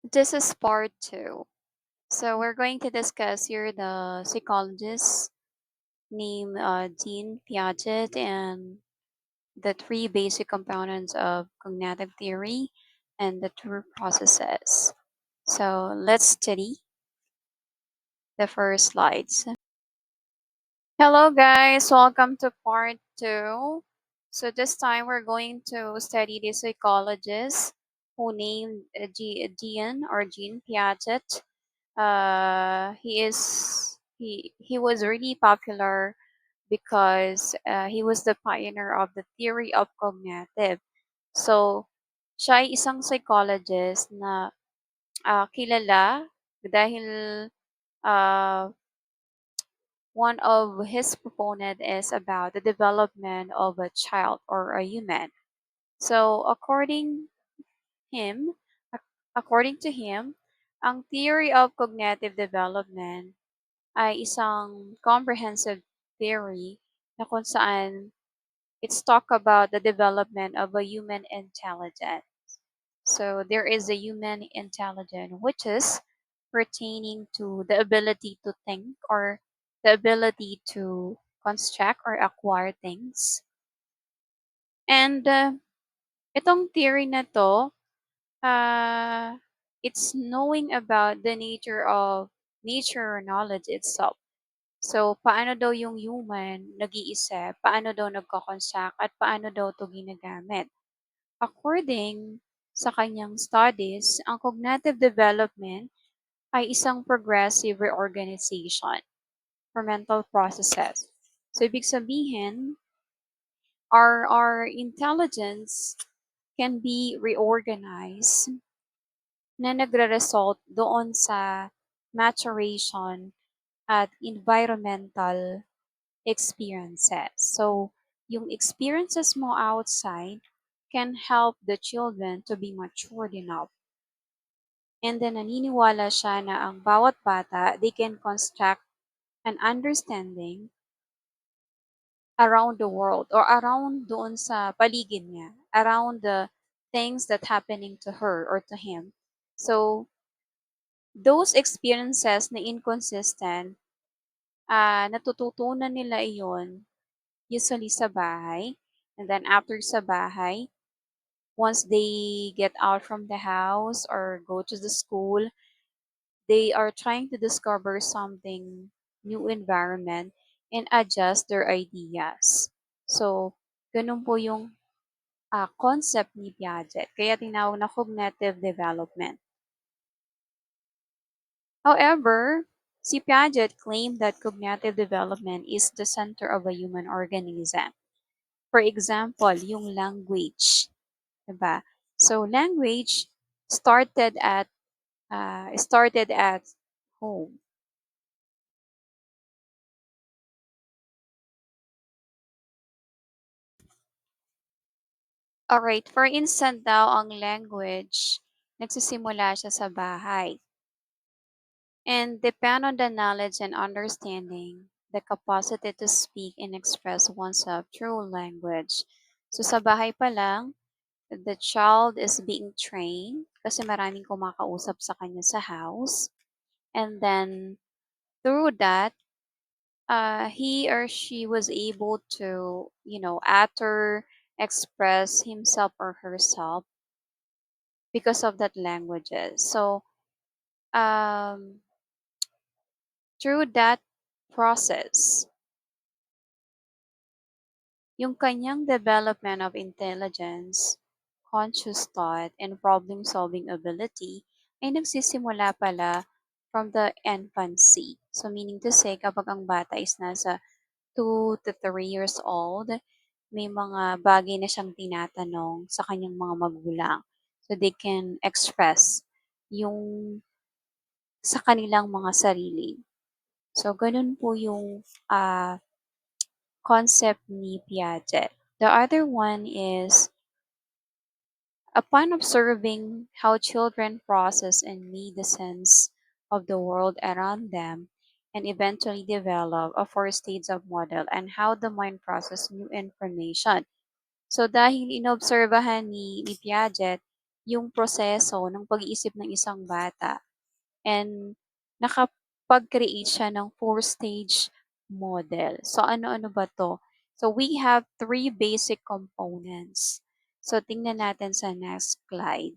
This is part two. So we're going to discuss here the psychologist named Jean Piaget and the three basic components of cognitive theory and the two processes. So let's study the first slides. Hello guys, welcome to part two. So this time we're going to study the psychologist who named Jean Piaget. He was really popular because he was the pioneer of the theory of cognitive. So siya ay isang psychologist na kilala dahil uh, one of his proponent is about the development of a child or a human. So him, according to him, ang theory of cognitive development ay isang comprehensive theory na kung saan it's talk about the development of a human intelligence. So there is a human intelligence which is pertaining to the ability to think or the ability to construct or acquire things. And itong theory na to, uh, it's knowing about the nature or knowledge itself. So, paano daw yung human nag-iisip, paano daw nagko-construct, at paano daw 'to ginagamit. According sa kanyang studies, ang cognitive development ay isang progressive reorganization for mental processes. So, ibig sabihin, our intelligence can be reorganized na nagre-result doon sa maturation at environmental experiences. So, yung experiences mo outside can help the children to be matured enough. And then naniniwala siya na ang bawat bata, they can construct an understanding around the world or around doon sa paligid niya, around the things that happening to her or to him. So, those experiences na inconsistent, natututunan nila iyon usually sa bahay. And then after sa bahay, once they get out from the house or go to the school, they are trying to discover something new environment and adjust their ideas. So, ganun po yung concept ni Piaget. Kaya tinawag na cognitive development. However, si Piaget claimed that cognitive development is the center of a human organism. For example, yung language, diba? So language started at home. Alright, for instance daw ang language, nagsisimula siya sa bahay. And depend on the knowledge and understanding, the capacity to speak and express oneself through language. So sa bahay pa lang, the child is being trained kasi maraming kumakausap sa kanya sa house. And then through that, he or she was able to, utter, express himself or herself because of that languages. So, um, through that process, yung kanyang development of intelligence, conscious thought, and problem-solving ability ay nagsisimula pala from the infancy. So, meaning to say, kapag ang bata is nasa 2 to 3 years old, may mga bagay na siyang tinatanong sa kanyang mga magulang. So, they can express yung sa kanilang mga sarili. So, ganun po yung concept ni Piaget. The other one is upon observing how children process and need the sense of the world around them and eventually develop a four states of model and how the mind process new information. So dahil inobserbahan ni Piaget yung proseso ng pag-iisip ng isang bata and nakapag-create siya ng four-stage model. So, ano-ano ba 'to? So, we have three basic components. So, tingnan natin sa next slide.